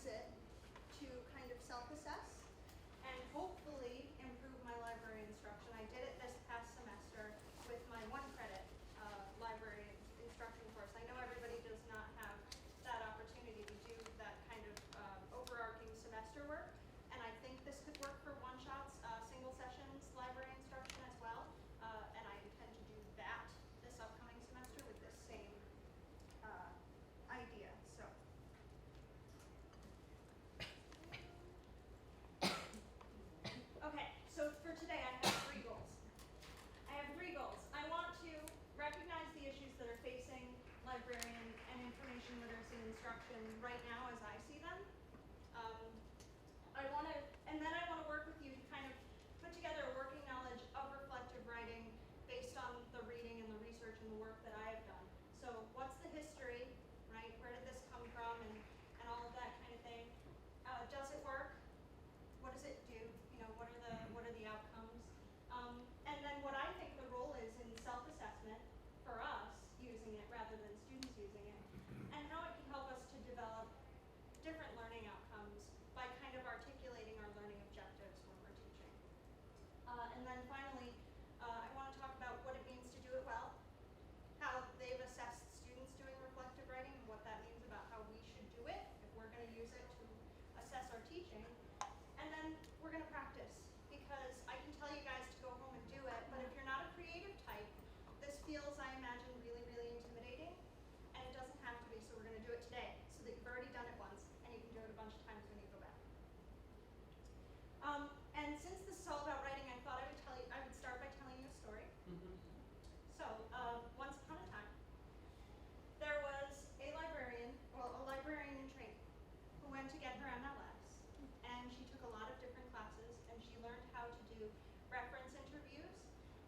use it to kind of self-assess and hopefully improve my library instruction. I did it this past semester with my 1-credit library instruction course. I know everybody does not have that opportunity to do that kind of overarching semester work, and I think this could work for one-shots, single sessions library instruction as well, and I intend to do that this upcoming semester with this same idea. So. Okay, so for today I have 3 goals. I want to recognize the issues that are facing librarian and information literacy instruction right now as I see them. And then I want to work with you to kind of put together a working knowledge of reflective writing based on the reading and the research and the work that I have done. So what's the history, right? Where did this come from and all of that kind of thing. Does it work? What does it do? You know, what are the outcomes? And then what I think the role is in self-assessment for us using it rather than students using it, and how it can help us to develop different learning outcomes by kind of articulating our learning objectives when we're teaching. And then finally, I want to talk about what it means to do it well, how they've assessed students doing reflective writing and what that means about how we should do it if we're going to use it to assess our teaching. And then we're going to practice, because I can tell you guys to go home and do it, but if you're not a creative type, this feels, I imagine, really, really intimidating, and it doesn't have to be, so we're going to do it today, so that you've already done it once, and you can do it a bunch of times when you go back. And since this is all about writing, I thought I would start by telling you a story. So, once upon a time, there was a librarian in training, who went to get her MLS. And she took a lot of different classes, and she learned how to do reference interviews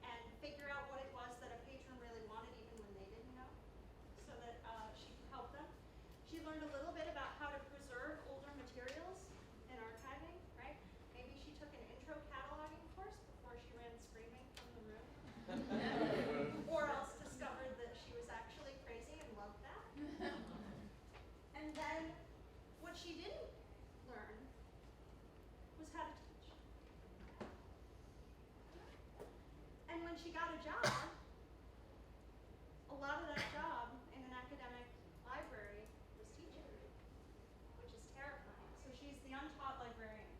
and figure out what it was that a patron really wanted even when they didn't know, so that she could help them. She learned a little bit about how to preserve older materials in archiving, right? Maybe she took an intro cataloging course before she ran screaming from the room. Or else discovered that she was actually crazy and loved that. And then what she didn't learn was how to teach. And when she got a job, a lot of that job in an academic library was teaching, which is terrifying. So she's the untaught librarian.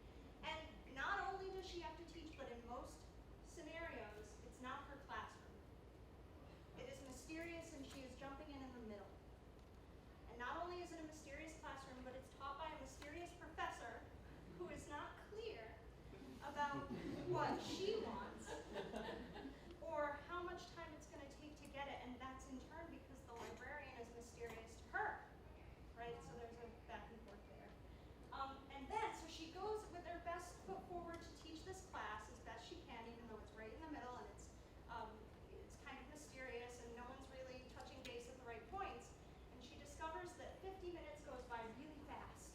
And not only does she have to teach, but in most scenarios, it's not her classroom. It is mysterious, and she is jumping in the middle. And not only is it a mysterious classroom, but it's taught by a mysterious professor who is not clear about what she wants or how much time it's going to take to get it, and that's in turn because the librarian is mysterious to her, right? So there's a back and forth there. And then, so she goes with her best foot forward to teach this class as best she can, even though it's right in the middle and it's kind of mysterious and no one's really touching base at the right points. And she discovers that 50 minutes goes by really fast.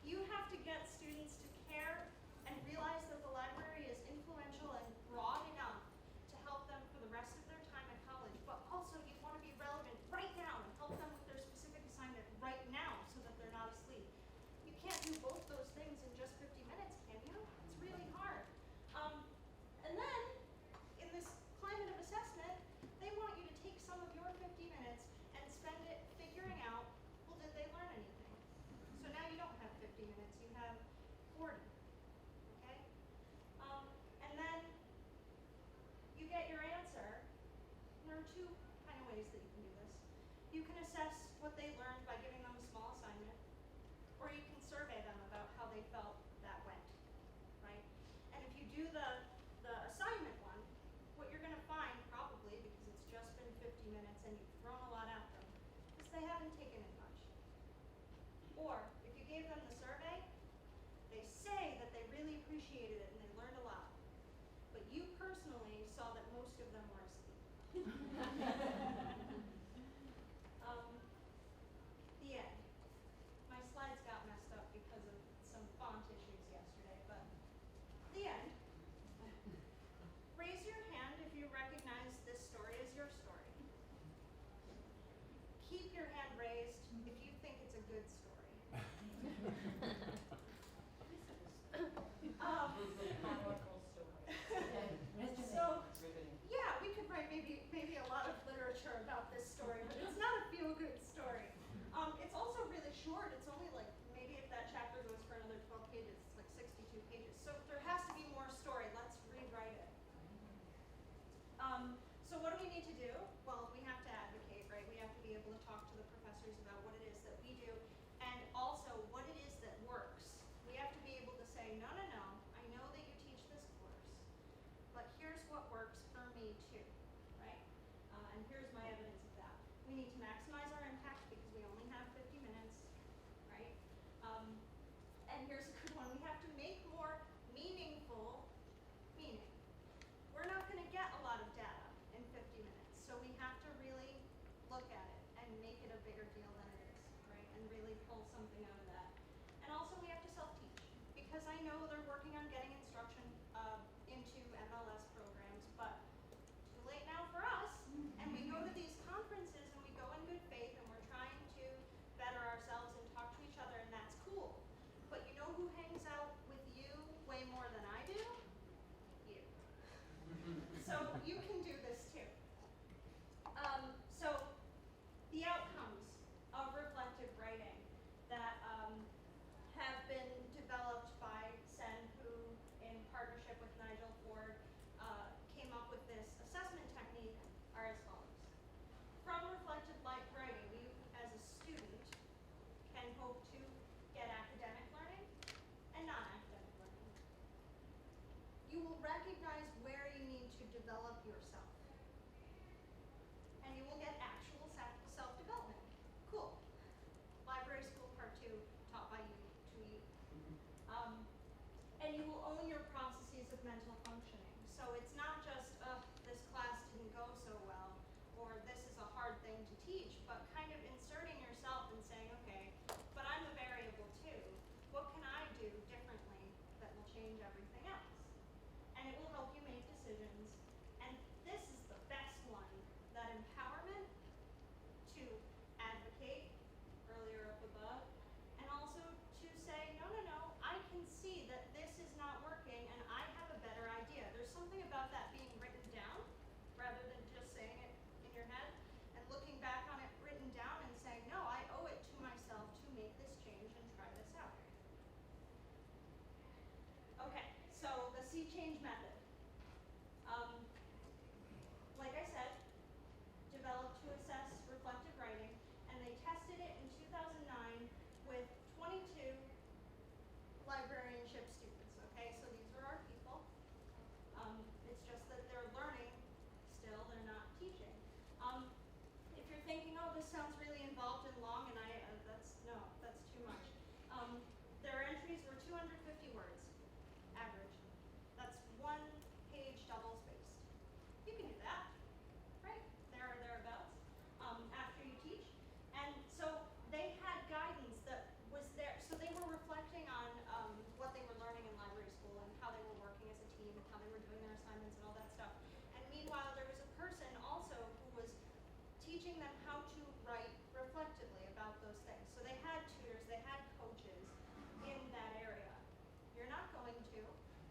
You have to get students to care and realize that the library is influential and broad enough to help them for the rest of their time at college, but also you want to be relevant right now and help them with their specific assignment right now so that they're not asleep. You can't do both those things in just 50 minutes, can you? It's really hard. And then, in this climate of assessment, they want you to take some of your 50 minutes and spend it figuring out, well, did they learn anything? So now you don't have 50 minutes, you have 40, okay? And then you get your answer. And there are 2 kind of ways that you can do this. You can assess what they learned by giving them a small assignment, or you can survey them about how they felt that went, right? And if you do the assignment one, what you're going to find probably, because it's just been 50 minutes and you've thrown a lot at them, is they haven't taken in much. Or if you gave them the survey, they say that they really appreciated it and they learned a lot. But you personally saw that most of them were asleep. The end. My slides got messed up because of some font issues yesterday, but the end. Raise your hand if you recognize this story as your story. Keep your hand raised if you think it's a good story. So what do we need to do? Well, we have to advocate, right? We have to be able to talk to the professors about what it is that we do, and also what it is that works. We have to be able to say, no, no, no, I know that you teach this course, but here's what works for me too, right? And here's my evidence of that. We need to maximize our impact because we only have 50 minutes, right? And here's a good one. We have to make more meaningful meaning. We're not going to get a lot of data in 50 minutes, so we have to really look at it and make it a bigger deal than it is, right? And really pull something out of that. And also we have to self-teach, because I know they're working on getting instruction into MLS programs, but too late now for us. And we go to these conferences and we go in good faith and we're trying to better ourselves and talk to each other, and that's cool. But you know who hangs out with you way more than I do? You. So you can do this too. So the outcomes of reflective writing that have been developed by Sen, who in partnership with Nigel Ford came up with this assessment technique, are as follows. From reflective writing, you as a student can hope to get academic learning and non-academic learning. You will recognize where you need to develop yourself. And you will get actual self-development. Cool. Library School Part 2 taught by you to you. And you will own your processes of mental functioning. So it's not just, this class didn't go so well, or this is a hard thing to teach, but kind of inserting yourself and saying, okay, but I'm a variable too. What can I do differently that will change everything else? And it will help you make decisions. And this is the best one, that empowerment to advocate, earlier up above, and also to say, no, no, no, I can see that this is not working and I have a better idea. There's something about that being written down rather than just saying it in your head, and looking back on it written down and saying, no, I owe it to myself to make this change and try this out. Okay, so the sea change method. Like I said, developed to assess reflective writing, and they tested it in 2009 with 22 librarianship students. Okay, so these are our people. It's just that they're learning still, they're not teaching. If you're thinking, oh, this sounds really involved and long, and that's too much. Their entries were 250 words, average. That's 1 page double spaced. You can do that, right? There or thereabouts, after you teach. And so they had guidance that was there. So they were reflecting on what they were learning in library school and how they were working as a team and how they were doing their assignments and all that stuff. And meanwhile, there was a person also who was teaching them how to write reflectively about those things. So they had tutors, they had coaches in that area. You're not going to.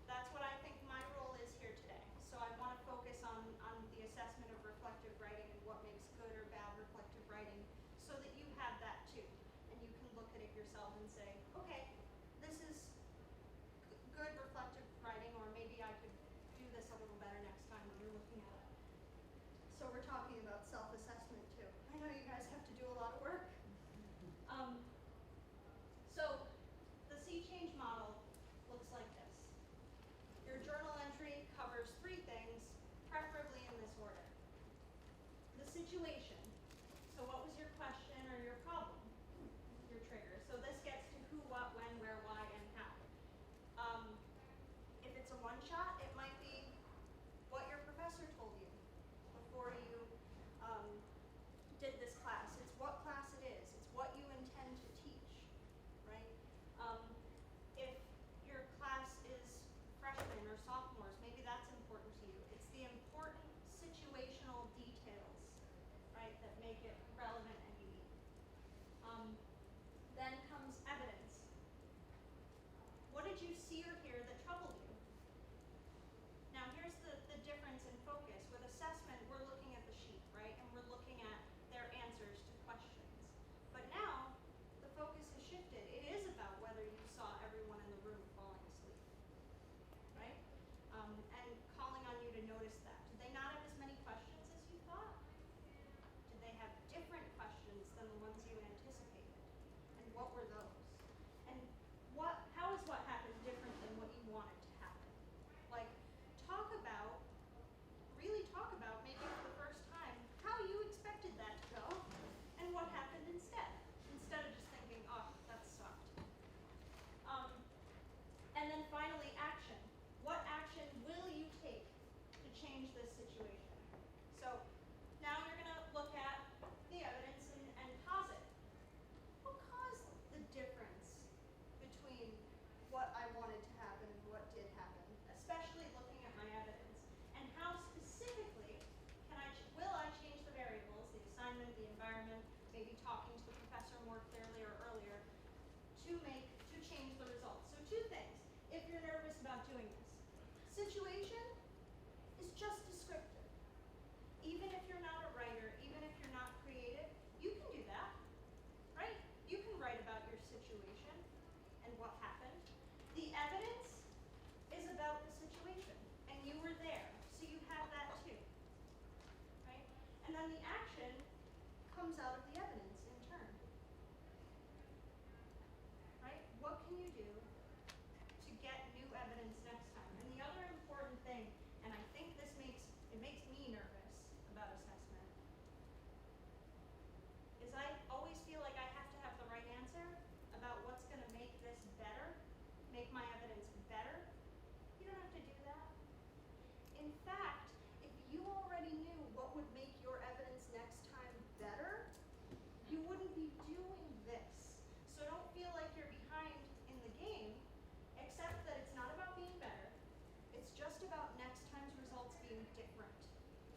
That's what I think my role is here today. So I want to focus on the assessment of reflective writing and what makes good or bad reflective writing, so that you have that too. And you can look at it yourself and say, okay, this is good reflective writing, or maybe I could do this a little better next time when you're looking at it. So we're talking about self-assessment too. I know you guys have to do a lot of work. So the sea change model looks like this. Your journal entry covers 3 things, preferably in this order. The situation. So what was your question or your problem? Your trigger. So this gets to who, what, when, where, why, and how. If it's a one-shot, it might be what your professor told you before you did this class. It's what class it is. It's what you intend to teach, right? If your class is freshmen or sophomores, maybe that's important to you. It's the important situational details, right, that make it relevant and unique. Then comes evidence. What did you see or hear that troubled you? Now here's the difference in focus. With assessment, we're looking at the sheet, right, and we're looking at their answers to questions. But now, the focus has shifted. It is about whether you saw everyone in the room falling asleep, right? And calling on you to notice that. Did they not have as many then the action comes out of the evidence in turn. Right? What can you do to get new evidence next time? And the other important thing, and I think this makes me nervous about assessment, is I always feel like I have to have the right answer about what's going to make this better, make my evidence better. You don't have to do that. In fact, if you already knew what would make your evidence next time better, you wouldn't be doing this. So don't feel like you're behind in the game, except that it's not about being better. It's just about next time's results being different.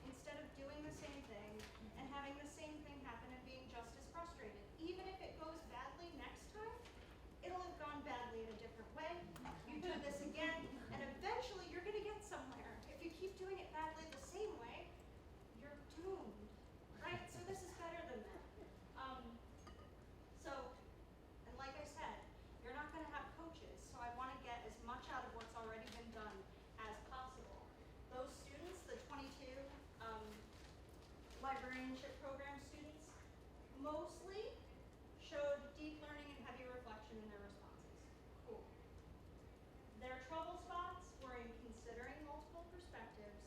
Instead of doing the same thing and having the same thing happen and being just as frustrated. Even if it goes badly next time, it'll have gone badly in a different way. You do this again, and eventually you're going to get somewhere. If you keep doing it badly the same way, you're doomed, right? So this is better than that. And like I said, you're not going to have coaches, so I want to get as much out of what's already been done as possible. Those students, the 22 librarianship program students, mostly showed deep learning and heavy reflection in their responses. Cool. Their trouble spots were in considering multiple perspectives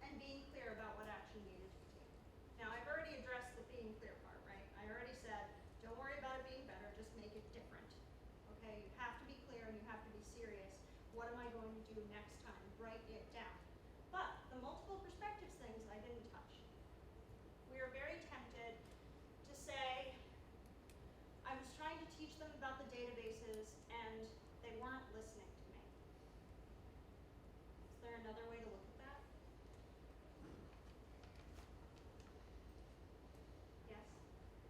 and being clear about what action needed to be taken. Now, I've already addressed the being clear part, right? I already said, don't worry about it being better, just make it different. Okay, you have to be clear and you have to be serious. What am I going to do next time? Write it down. But the multiple perspectives things I didn't touch. We are very tempted to say, I was trying to teach them about the databases and they weren't listening to me. Is there another way to look at that? Yes?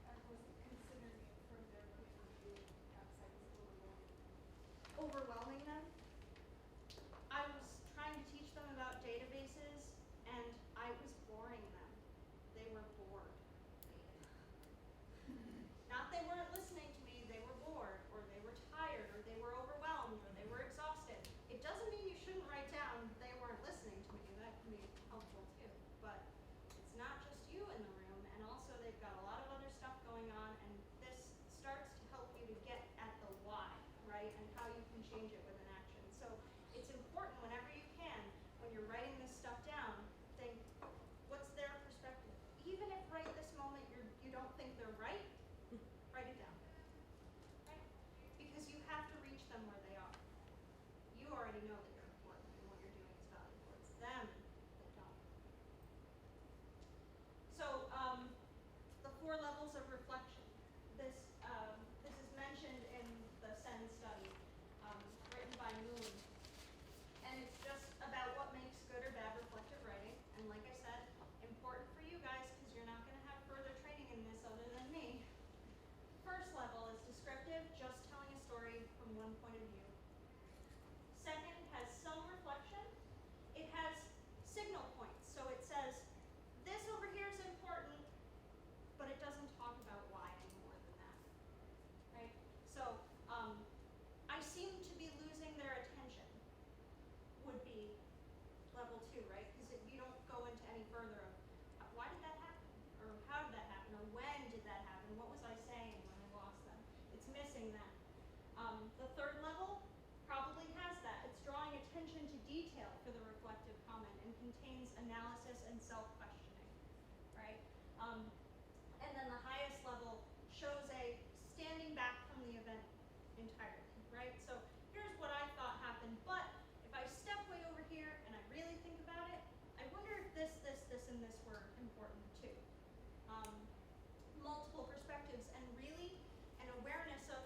I wasn't considering it from their point of view. Perhaps I was overwhelming. Overwhelming them? I was trying to teach them about databases and I was boring them. They were bored. Not they weren't listening to me, they were bored, or they were tired, or they were overwhelmed, or they were exhausted. It doesn't mean you shouldn't write down they weren't listening to me. That can be helpful too. But it's not just you in the room, and also they've got a lot of other stuff going on, and this starts to help you to get at the why, right? And how you can change it with an action. So it's important whenever you can, when you're writing this stuff down, think, what's their perspective? Even if right this moment you don't think they're right, write it down. Right? Because you have to reach them where they are. You already know that you're important and what you're doing is valuable. It's them that don't. So the 4 levels of reflection. This is mentioned in the SEN study written by Moon. And it's just about what makes good or bad reflective writing. And like I said, important for you guys because you're not going to have further training in this other than me. First level is descriptive, just telling a story from one point of view. Second has some reflection. It has signal points. So it says, this over here is important, but it doesn't talk about why any more than that. Right? So I seem to be losing their attention would be level 2, right? Because if you don't go into any further of why did that happen? Or how did that happen? Or when did that happen? What was I saying when I lost them? It's missing that. The 3rd level probably has that. It's drawing attention to detail for the reflective comment and contains analysis and self-questioning, right? And then the highest level shows a standing back from the event entirely, right? So here's what I thought happened, but if I step way over here and I really think about it, I wonder if this, and this were important too. Multiple perspectives and really an awareness of,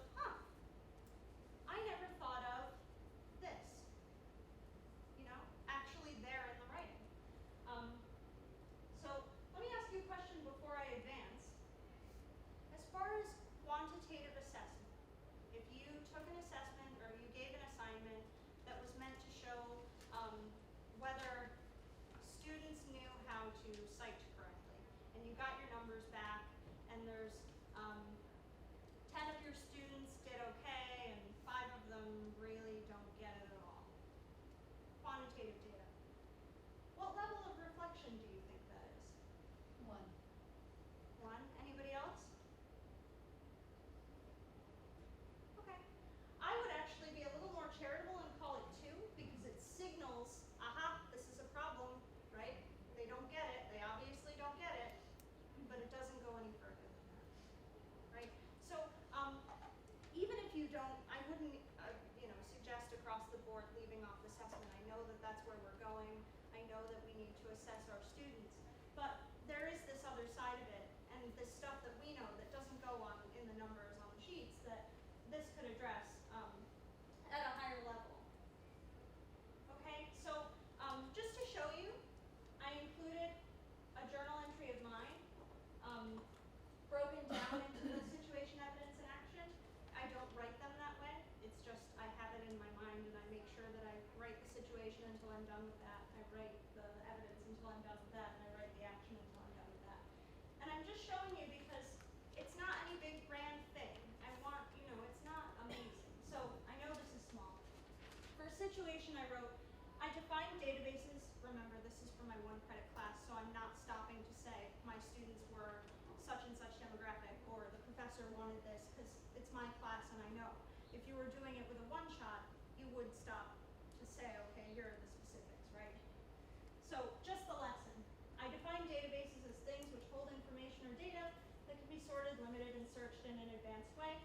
I never thought of this. You know, actually there in the writing. So let me ask you a question before I advance. As far as quantitative assessment, if you took an assessment or you gave an assignment that was meant to show whether students knew how to cite correctly, and you got your numbers back, and there's 10 of your students did okay, and 5 of them really don't get it at all. Quantitative data. What level of reflection do you think that is? assessment. I know that that's where we're going. I know that we need to assess our students. But there is this other side of it, and this stuff that we know that doesn't go on in the numbers on the sheets that this could address at a higher level. Okay, so just to show you, I included a journal entry of mine, broken down into the situation, evidence, and action. I don't write them that way. It's just I have it in my mind, and I make sure that I write the situation until I'm done with that. I write the evidence until I'm done with that, and I write the action until I'm done with that. And I'm just showing you because it's not any big grand thing. I want, it's not amazing. So I know this is small. For a situation I wrote, I defined databases. Remember, this is for my 1 credit class, so I'm not stopping to say my students were such and such demographic, or the professor wanted this, because it's my class and I know. If you were doing it with a one-shot, you would stop to say, okay, here are the specifics, right? So just the lesson. I define databases as things which hold information or data that can be sorted, limited, and searched in an advanced way.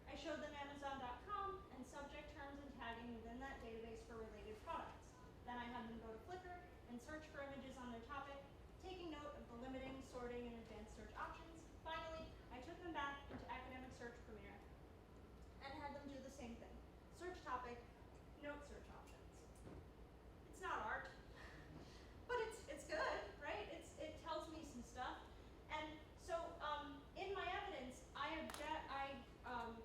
I showed them Amazon.com and subject terms and tagging within that database for related products. Then I had them go to Flickr and search for images on their topic, taking note of the limiting, sorting, and advanced search options. Finally, I took them back into Academic Search Premier and had them do the same thing. Search topic, note search options. It's not art, but it's good, right? It tells me some stuff. And so in my evidence, I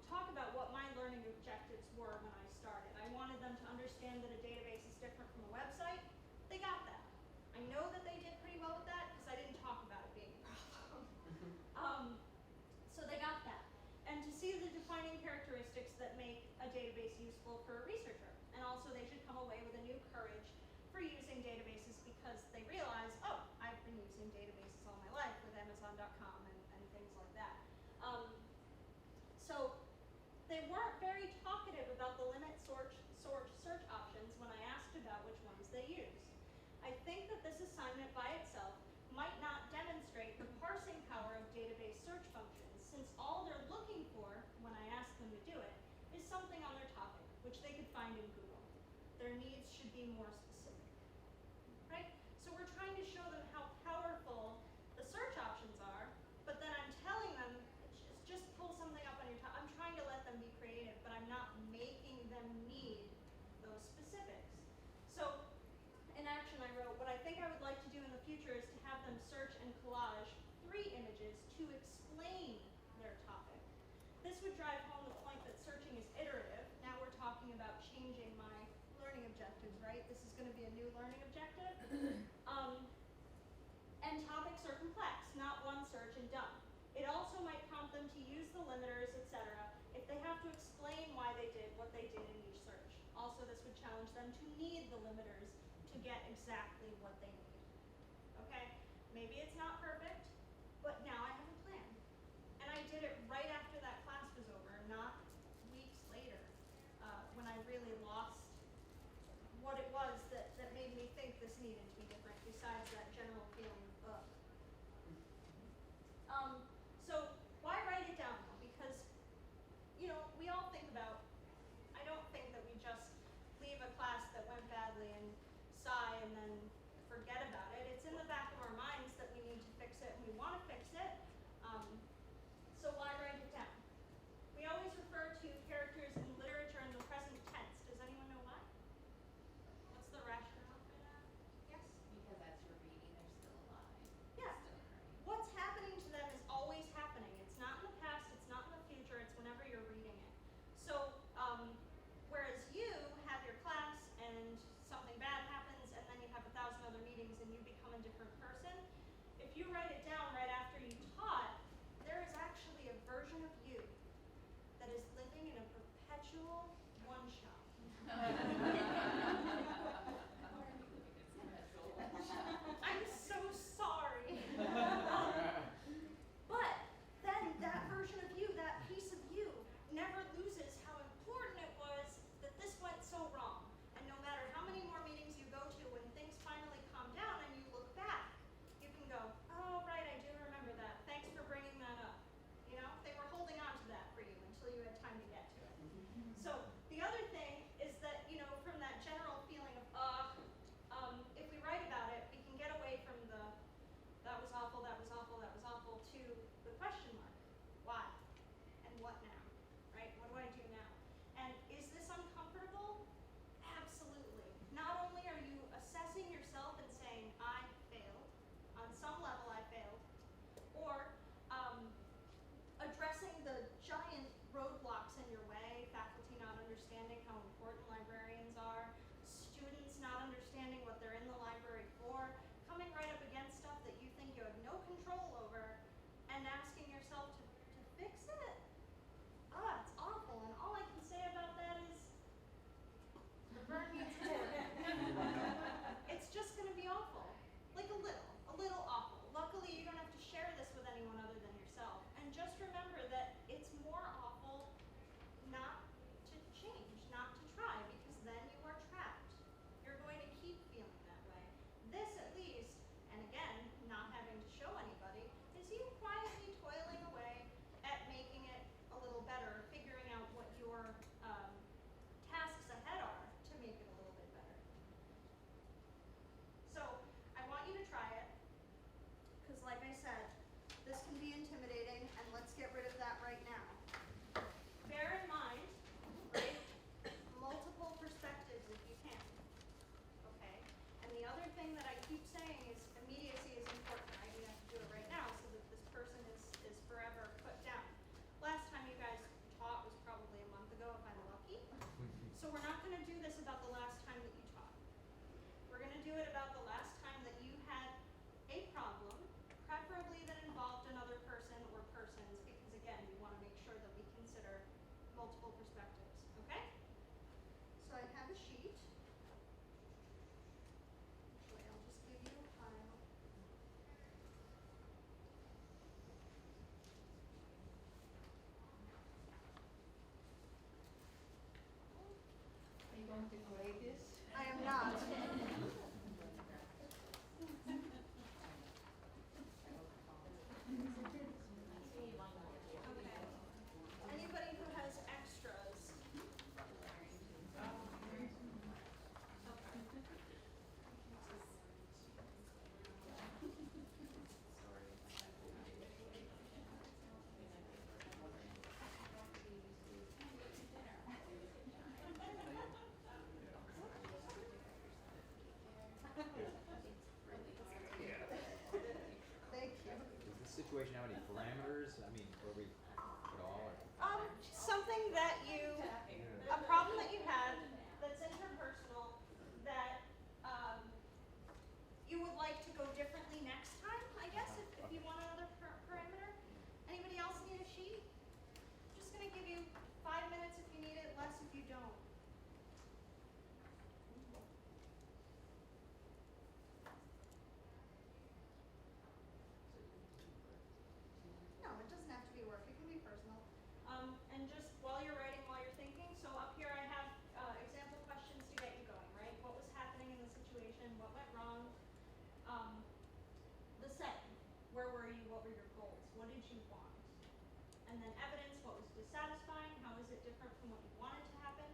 talk about what my learning objectives were when I started. I wanted them to understand that a database is different from a website. They got that. I know that they did pretty well with that because I didn't talk about it being a problem. So they got that. And to see the defining characteristics that make a database useful for a researcher. And also they should come away with a new courage for using databases because they realize, oh, I've been using databases all my life with Amazon.com and things like that. So they weren't very talkative about the limit search options when I asked about which ones they used. I think that this assignment by itself might not demonstrate the parsing power of database search functions, since all they're looking for when I ask them to do it is something on their topic, which they could find in Google. Their needs should be more specific, right? So we're trying to show them how powerful the search options are, but then I'm telling them, just pull something up on your top. I'm trying to let them be creative, but I'm not making them need those specifics. So in action I wrote, what I think I would like to do in the future is to have them search and collage 3 images to explain their topic. This would drive home the point that searching is iterative. Now we're talking about changing my learning objectives, right? This is going to be a new learning objective. And topics are complex, not one search and done. It also might prompt them to use the limiters, etc., if they have to explain why they did what they did in each search. Also, this would challenge them to need the limiters to get exactly what they need. Okay? Maybe it's not perfect, but now I have a plan. And I did it right after that class was over, not weeks later, when I really lost what it was that made me think this needed to be different, besides that general feeling of ugh. So why write it down though? Because, we all think about, I don't think that we just leave a class that went badly and sigh and then forget about it. It's in the back of our minds that we need to fix it and we want to fix it. So why write it down? We always refer to characters in literature in the present tense. Does anyone know why? What's the rationale for that? Yes? Because that's your reading, they're still alive. Yeah. Still current. What's happening to them is always and asking yourself to fix it, it's awful. And all I can say about that is the bird needs to work. It's just going to be awful. Like a little awful. Luckily, you don't have to share this with anyone other than yourself. And just remember that it's more awful not to change, not to try, because then you are trapped. You're going to keep feeling that way. This at least, and again, not having to show anybody, is you quietly toiling away at making it a little better, figuring out what your tasks ahead are to make it a little bit better. So I want you to try it, because like I said, this can be intimidating, and let's get rid of that right now. Bear in mind, right, multiple perspectives if you can, okay? And the other thing that I keep saying is immediacy is important, right? We have to do it right now so that this person is forever put down. Last time you guys taught was probably a month ago if I'm lucky. So we're not going to do this about the last time that you taught. We're going to do it about the last time that you had a problem, preferably that involved another person or persons, because again, we want to make sure that we consider multiple perspectives, okay? So I have a sheet. Actually, I'll just give you a file. Are you going to grade this? I am not. Okay. Anybody who has extras? Thank you. Does this situation have any parameters? I mean, were we at all? Or? Something that a problem that you had that's interpersonal that you would like to go differently next time, I guess, if you want another parameter. Anybody else need a sheet? Just going to give you 5 minutes if you need it, less if you don't. No, it doesn't have to be work. It can be personal. And just while you're writing, while you're thinking, so up here I have example questions to get you going, right? What was happening in the situation? What went wrong? The setting. Where were you? What were your goals? What did you want? And then evidence. What was dissatisfying? How is it different from what you wanted to happen?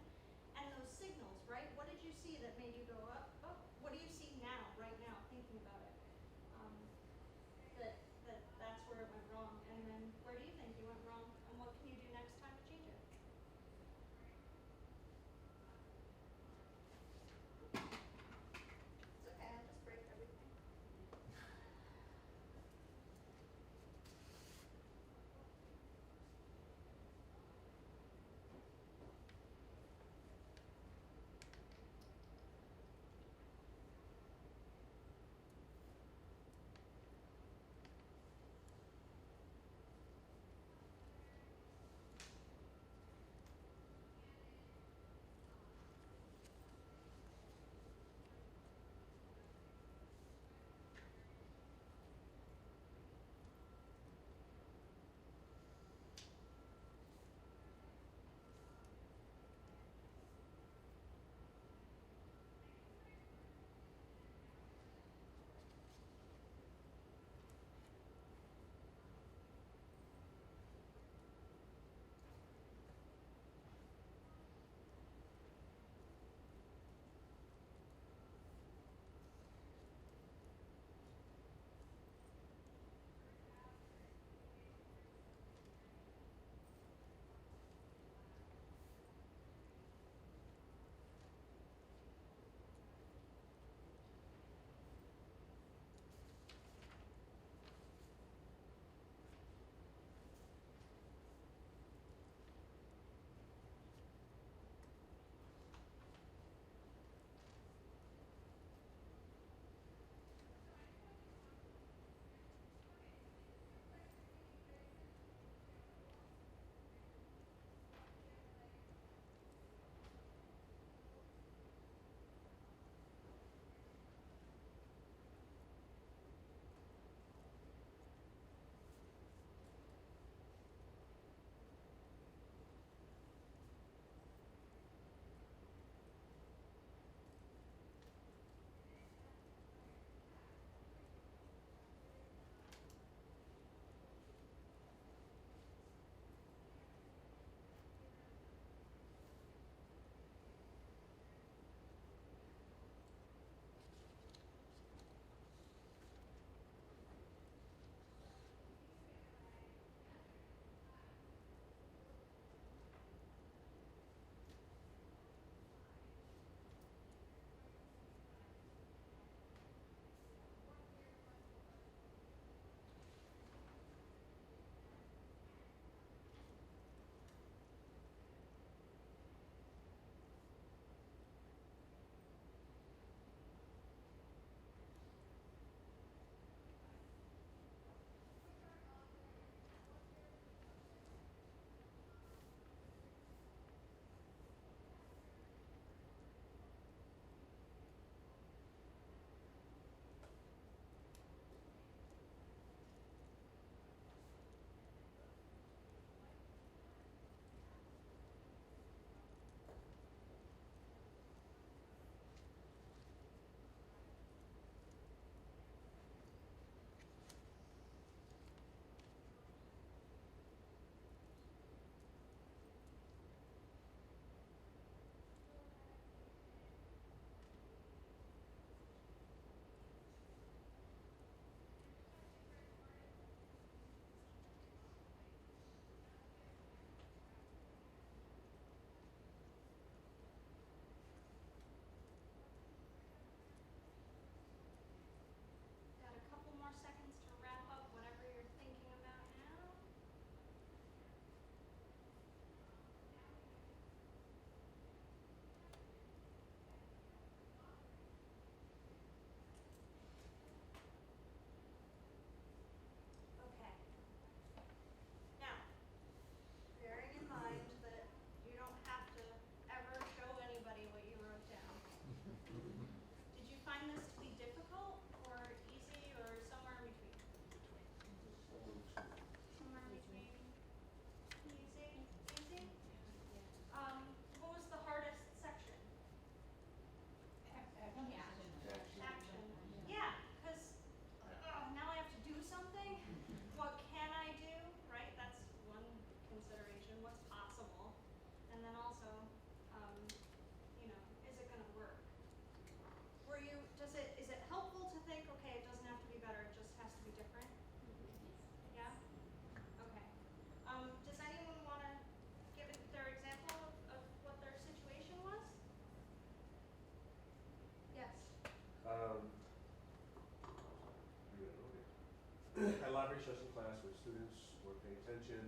instruction class where students were paying attention,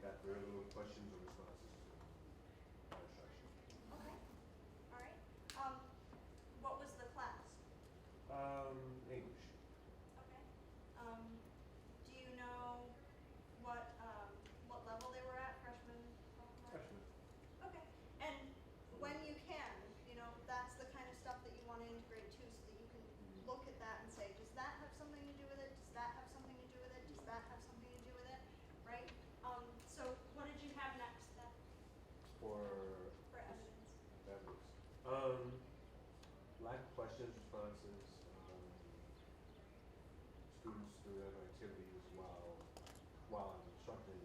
got very little questions or responses to our instruction. Okay. All right. What was the class? English. Okay. Do you know what level they were at? Freshman, sophomore? Freshman. Okay. And when you can, that's the kind of stuff that you want to integrate too, so that you can look at that and say, does that have something to do with it? Does that have something to do with it? Does that have something to do with it? Right? So what did you have next then For evidence? evidence. Lack of questions, responses, students doing other activities while I'm instructing.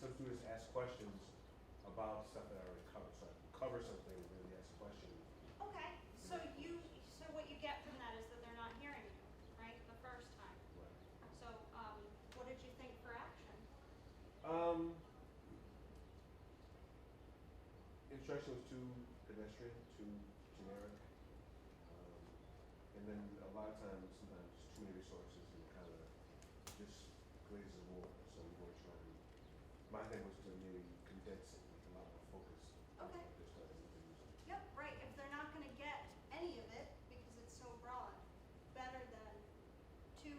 Some students ask questions about stuff that I already covered. So I cover something and then they ask questions. Okay. So what you get from that is that they're not hearing you, right? The first time. Right. So what did you think for action? Instruction was too pedestrian, too generic. And then a lot of times, sometimes too many resources and kind of just glazes over. So we weren't trying. My thing was to maybe condense it with a lot more focus. Okay. Just starting with things. Yep, right. If they're not going to get any of it because it's so broad, better than to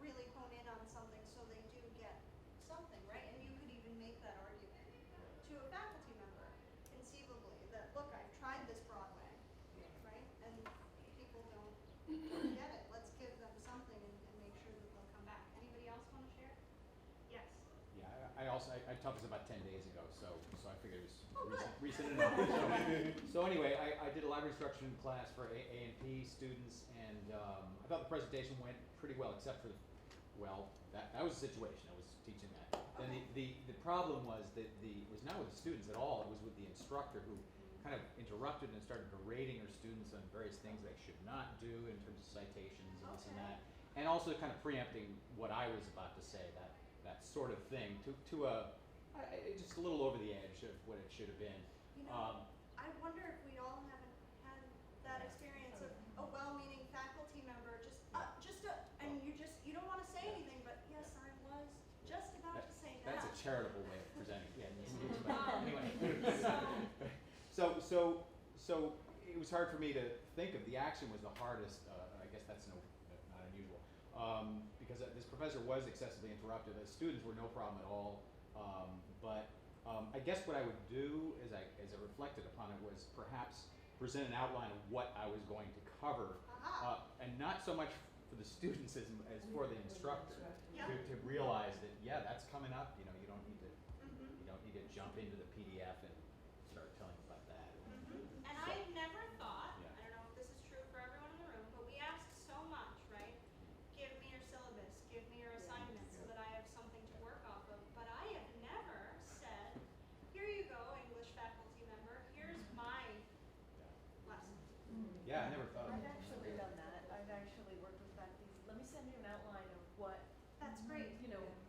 really hone in on something so they do get something, right? And you could even make that argument to a faculty member, conceivably, that look, I've tried this broad way, right? And people don't get it. Let's give them something and make sure that they'll come back. Anybody else want to share? Yes. Yeah, I taught this about 10 days ago, so I figured it was Oh, good. recent enough. So anyway, I did a library instruction class for A&P students, and I thought the presentation went pretty well, except for, that was the situation. I was teaching that. Then the problem was that it was not with the students at all. It was with the instructor who kind of interrupted and started berating her students on various things they should not do in terms of citations and this and Okay. that, and also kind of preempting what I was about to say, that sort of thing, just a little over the edge of what it should have been. I wonder if we all haven't had that experience of a well-meaning faculty member and you don't want to say anything, but yes, I was just about to say that. That's a charitable way of presenting. Yeah. Anyway. So So it was hard for me to think of. The action was the hardest. I guess that's not unusual, because this professor was excessively interruptive. The students were no problem at all, but I guess what I would do, as I reflected upon it, was perhaps present an outline of what I was going to cover, and not so much for the students as for the instructor, Yeah. to realize that that's coming up. You don't need to Mhm. you don't need to jump into the PDF and start telling about that. Mhm. And I never thought, Yeah. I don't know if this is true for everyone in the room, but we ask so much, right? Give me your syllabus, give me your assignments so that I have something to work off of. But I have never said, here you go, English faculty member, here's my lesson. Yeah, I never thought of I've it. actually done that. I've actually worked with faculty. Let me send you an outline of what, That's great.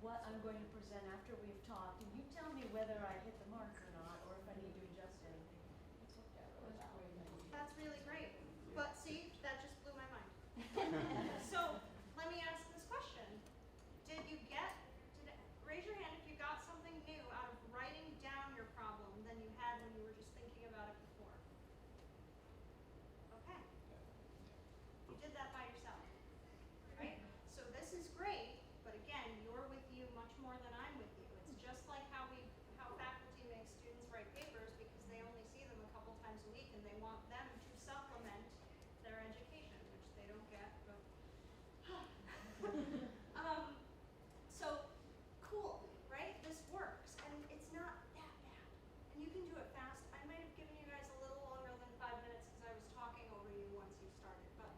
what I'm going to present after we've talked, and you tell me whether I hit the mark or not, or if I need to adjust anything. It's worked out really well. That's really great. But see, that just blew my mind. So let me ask this question. Raise your hand if you got something new out of writing down your problem than you had when you were just thinking about it before. Okay. You did that by yourself, right? So this is great, but again, you're with you much more than I'm with you. It's just like how faculty make students write papers because they only see them a couple times a week and they want them to supplement their education, which they don't get, but so cool, right? This works and it's not that bad. And you can do it fast. I might have given you guys a little longer than 5 minutes because I was talking over you once you started, but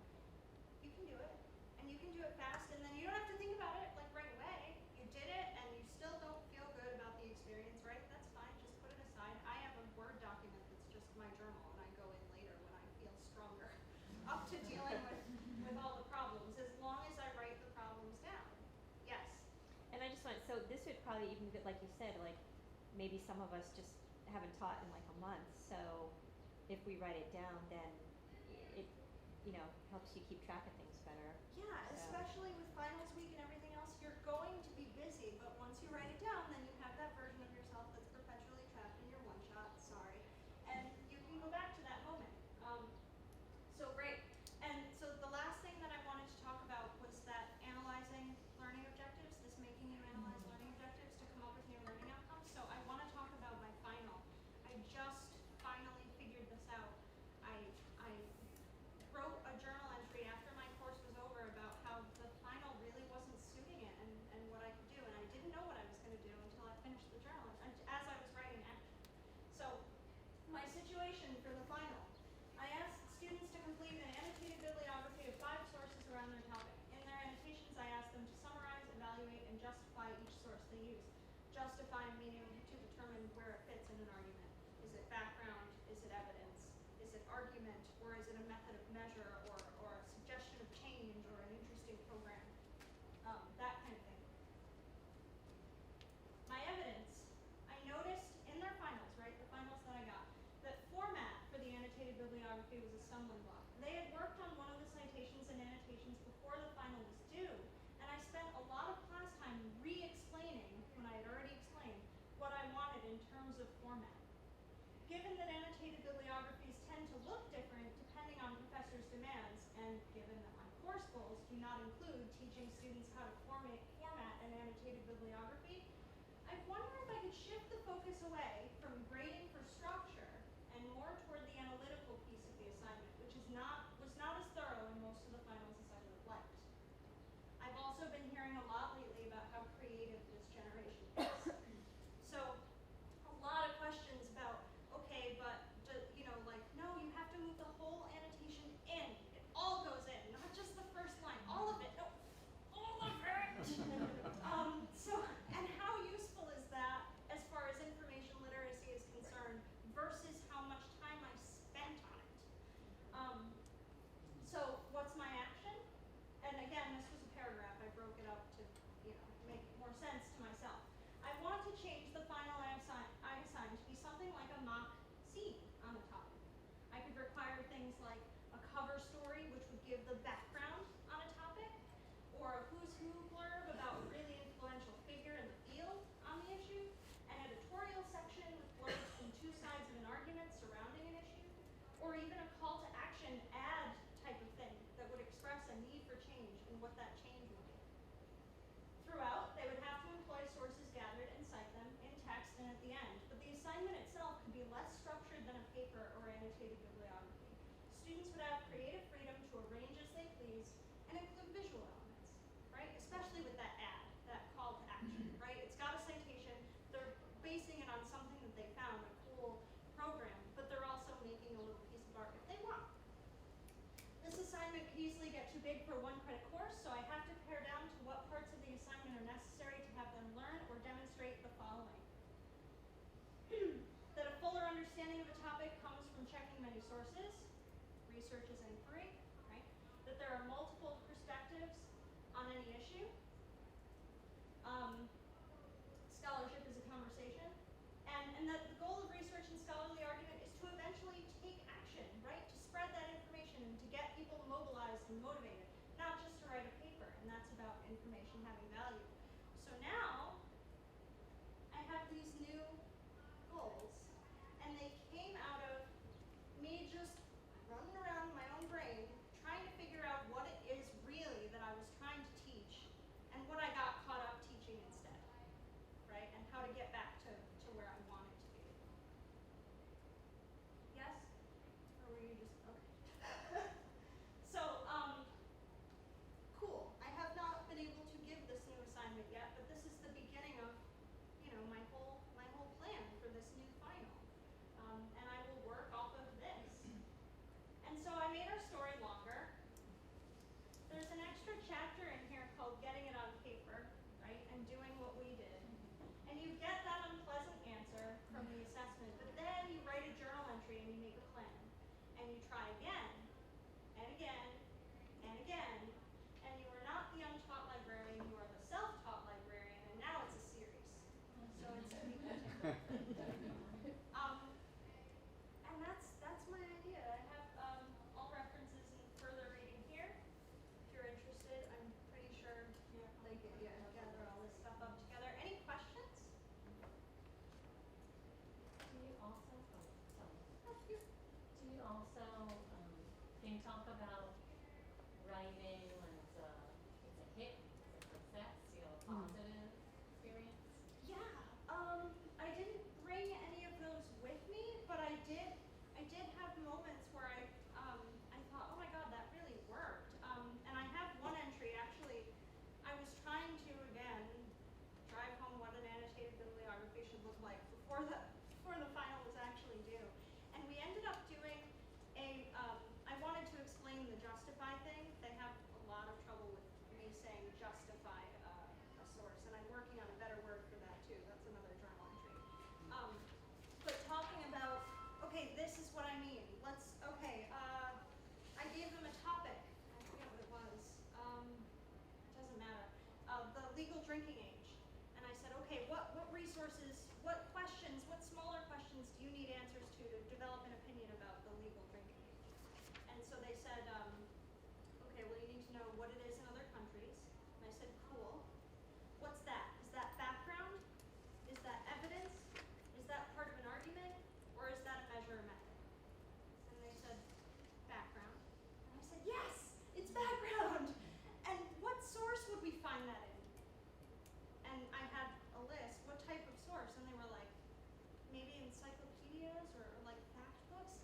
you can do it. And you can do it fast and then you don't have to think about it like right away. You did it and you still don't feel good about the experience, right? That's fine. Just put it aside. I have a Word document that's just my journal and I go in later when I feel stronger up to dealing with all the problems, as long as I write the problems down. Yes. And I just want, so this would probably even be, like you said, like maybe some of us just haven't taught in like a month. So if we write it down, then it helps you keep track of things better. Yeah, So- especially with finals week and everything else, you're going to be busy, but once you write it down, then you have that version of yourself that's perpetually trapped in your one shot, sorry, and you can go back to that moment. So great. And so the last thing that I wanted to talk about was that analyzing learning objectives, this making you analyze learning objectives to come up with new learning outcomes. So I want to talk about my final. I just finally figured this out. I wrote a journal entry after my course was over about how the final really wasn't suiting it and what I could do. And I didn't know what I was going to do until I finished the journal and as I was writing it. So my situation for the final. I asked students to complete an annotated bibliography of 5 sources around their topic. In their annotations, I asked them to summarize, evaluate, and justify each source they use. Justify meaning to determine where it fits in an argument. Is it background? Is it evidence? Is it argument? Or is it a method of measure or a suggestion of change or an interesting program? That kind of thing. My evidence, I noticed in their finals, right, the finals that I got, that format for the annotated bibliography was a stumbling block. They had worked on one of the citations and annotations before the final was due, and I spent a lot of class time re-explaining, when I had already explained, what I wanted in terms of format. Given that annotated bibliographies tend to look different depending on professors' demands, and given that my course goals do not include teaching students how to format an annotated bibliography, I wonder if I could shift the focus away from grading for structure and more toward the analytical piece of the assignment, which was not as thorough in most of the finals as I would have liked. I've also been hearing a lot lately about how creative this generation is. So, a lot of questions about, okay, but no, you have to move the whole annotation in. It all goes in, not just the first line, all of it. No, all of it. And how useful is that as far as information literacy is concerned versus how much time I spent on it? So what's my action? And again, this was a paragraph. I broke it up to, make more sense to myself. I want to change the final I assigned to be something like a mock scene on the topic. I could require things like a cover story, which would give the background on a topic, or a who's who blurb about a really influential figure in the field on the issue, an editorial section with blurbs from 2 sides of an argument surrounding an issue, or even a call to action ad type of thing that would express a need for change and what that change would be. Throughout, they would have to employ sources gathered and cite them in text and at the end, but the assignment itself could be less structured than a paper or annotated bibliography. Students would have creative freedom to arrange as they please and include visual elements, right? Especially with that ad, that call to action, right? It's got a citation, they're basing it on something that they found, a cool program, but they're also making a little piece of art if they want. This assignment could easily get too big for a 1-credit course, so I have to pare down to what parts of the assignment are necessary to have them learn or demonstrate the following. That a fuller understanding of a topic comes from checking many sources. Research is inquiry, right? That there are multiple perspectives on any issue. Scholarship is a conversation. And that the goal of research and scholarly argument is to eventually take action, right? To spread that information and to get people mobilized and motivated, not just to write a paper, and that's about information having value. So now, I have these new goals, and they came out of me just running around my own brain, trying to figure out what it is really that I was trying to teach, and what I got caught up teaching instead, right? And how to get back to where I wanted to be. Yes? Or were you just, okay. So, cool. I have not been able to give this new assignment talk about writing when it's a hit, it's a success, you know, a positive experience? Yeah, I didn't bring any of those with me, but I did have moments where I thought, oh my god, that really worked. And I have one entry, actually, I was trying to, again, drive home what an annotated bibliography should look like before the final was actually due. And we ended up doing I wanted to explain the justify thing. They have a lot of trouble with me saying justify a source, and I'm working on a better word for that too. That's another journal entry. But talking about, okay, this is what I mean. I gave them a topic. I forget what it was. Doesn't matter. The legal drinking age. And I said, okay, what resources, what questions, what smaller questions do you need answers to develop an opinion about the legal drinking age? And so they said, okay, well, you need to know what it is in other countries. And I said, cool. What's that? Is that background? Is that evidence? Is that part of an argument? Or is that a measure or method? And they said, background. And I said, yes, it's background. And what source would we find that in? And I had a list, what type of source? And they were like, maybe encyclopedias or like fact books?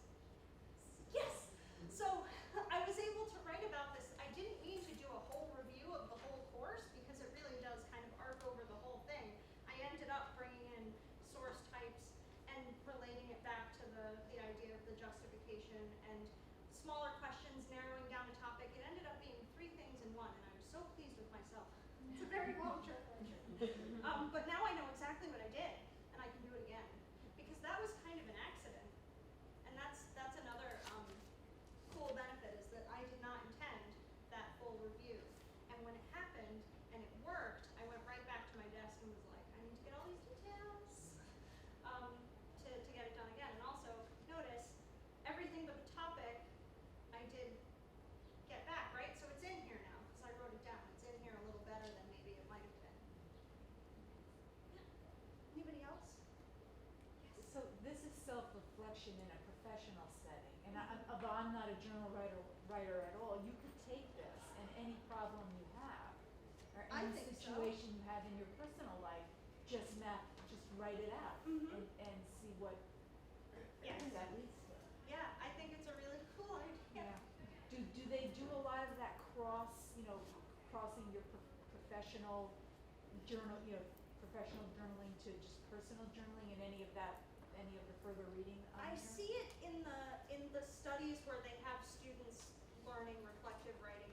Yes! So I was able to write about this. I didn't mean to do a whole review of the whole course because it really does kind of arc over the whole thing. I ended up bringing in source types and relating it back to the idea of the justification and smaller questions, narrowing down a topic. It ended up being 3 things in one, and I was so pleased with myself. It's a very long journal entry. But now I know exactly what I did, and I can do it again. Because that was kind of an accident. And that's another cool benefit, is that I did not intend that full review. And when it happened, and it worked, I went right back to my desk and was like, I need to get all these details to get it done again. And also, notice, everything but the topic, I did get back, right? So it's in here now, because I wrote it down. It's in here a little better than maybe it might have been. Yeah. Anybody else? Yes. So this is self-reflection in a professional setting, and although I'm not a journal writer at all, you could take this and any problem you have, or I any think so. situation you have in your personal life, just write it out Mhm. and see what Yes. that leads to. Yeah, I think it's a really cool idea. Yeah. Do they do a lot of that crossing your professional professional journaling to just personal journaling, and any of the further reading on I here? see it in the studies where they have students learning reflective writing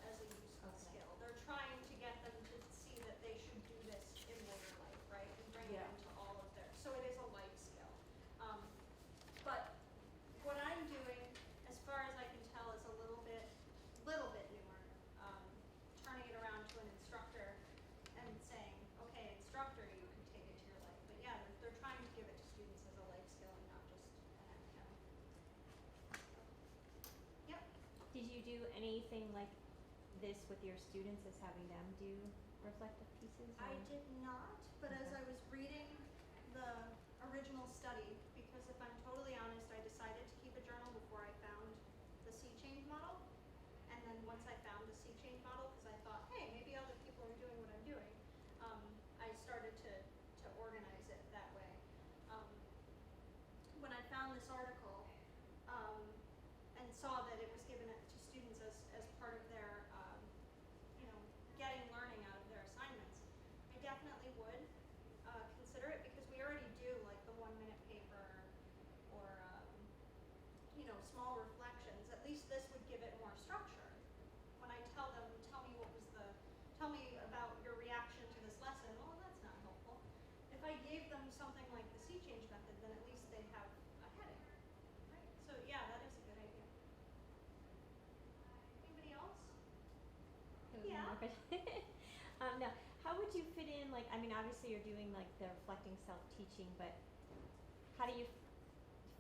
as a useful Okay. skill. They're trying to get them to see that they should do this in later life, right? And bring it Yeah. into all of their, so it is a life skill. But what I'm doing, as far as I can tell, is a little bit newer. Turning it around to an instructor and saying, okay, instructor, you can take it to your life. But yeah, they're trying to give it to students as a life skill and not just an academic. So, yep. Did you do anything like this with your students, as having them do reflective pieces? I or- did not, but as Okay. I was reading the original study, because if I'm totally honest, I decided to keep a journal before I found the sea change model. And then once I found the sea change model, because I thought, hey, maybe other people are doing what I'm doing, I started to organize it that way. When I found this article, and saw that it was given to students as part of their, getting learning out of their assignments, I definitely would consider it, because we already do like the 1-minute paper or small reflections. At least this would give it more structure. When I tell them, tell me about your reaction to this lesson, well, that's not helpful. If I gave them something like the sea change method, then at least they'd have a heading, right? So yeah, that is a good idea. Anybody else? Yeah. Now, how would you fit in, like, I mean, obviously you're doing like the reflecting self-teaching, but how do you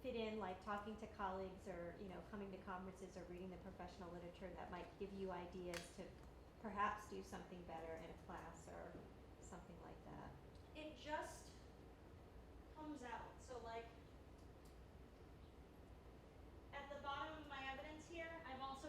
fit in, like, talking to colleagues or, coming to conferences or reading the professional literature that might give you ideas to perhaps do something better in a class or something like that? It just comes out. So like, at the bottom of my evidence here, I've also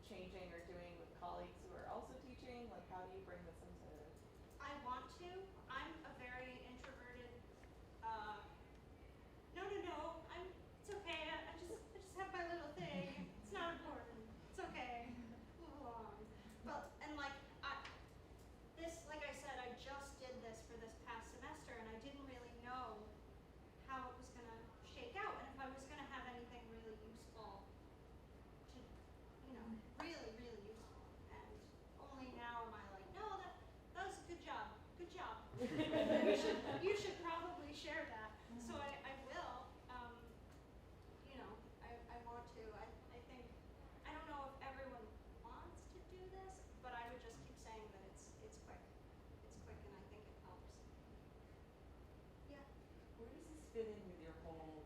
changing or doing with colleagues who are also teaching? Like, how do you bring this into? I want to. I'm a very introverted. Uh, no. It's okay. I just have my little thing. It's not important. It's okay. Move along. But and like like I said, I just did this for this past semester, and I didn't really know how it was gonna shake out, and if I was gonna have anything really useful to, really, really useful. And only now am I like, no, that was a good job. Good job. you should probably share that. So I will. I want to. I think I don't know if everyone wants to do this, but I would just keep saying that it's quick. It's quick, and I think it helps. Yeah. Where does this fit in with your whole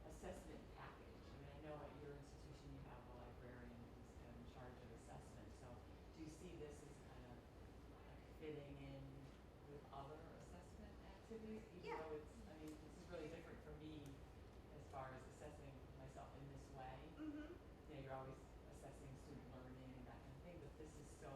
assessment package? I mean, I know at your institution you have a librarian who's kind of in charge of assessment. So do you see this as kind of like fitting in with other assessment activities? Even Yeah. though I mean, this is really different for me as far as assessing myself in this way. Mhm. You're always assessing student learning and that kind of thing, but this is so